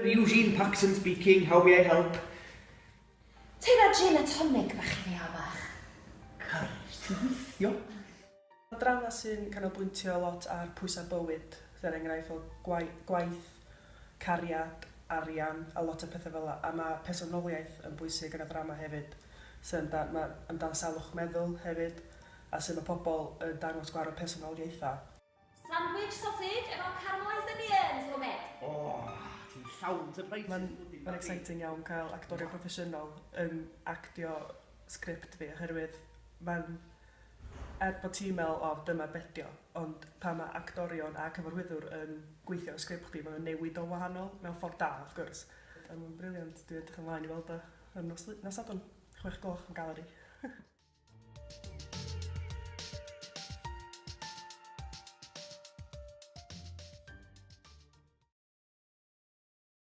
Eugene Paxton speaking, how may I help? Teira gin a tonic bach i fi abach. Caris, ti'n gweithio? Drama sy'n canolbwyntio lot ar pwysau bywyd, sy'n enghraifft o gwaith, cariad, arian a lot o pethau fel yna. A mae personoliaeth yn bwysig yn y drama hefyd, sy'n amdan salwch meddwl hefyd, a sy'n mae pobl yn dangos gwahanol personoliaethau. Sandwich sausage efo caramelised onions, Lwyd. Ti'n llawn surprise. Mae'n exciting iawn cael actorio proffesiynol yn actio sgript fi, oherwydd mae'n bod ti'n meddwl, dyma bedio, ond pa mae actorion a cyfarwyddwr yn gweithio ar sgript chdi, mae'n newid o wahanol, mewn ffordd da, wrth gwrs. Mae'n briliant, dwi'n edrych ymlaen i weld o yn nos Sadwrn, 6 gloch yn galeri.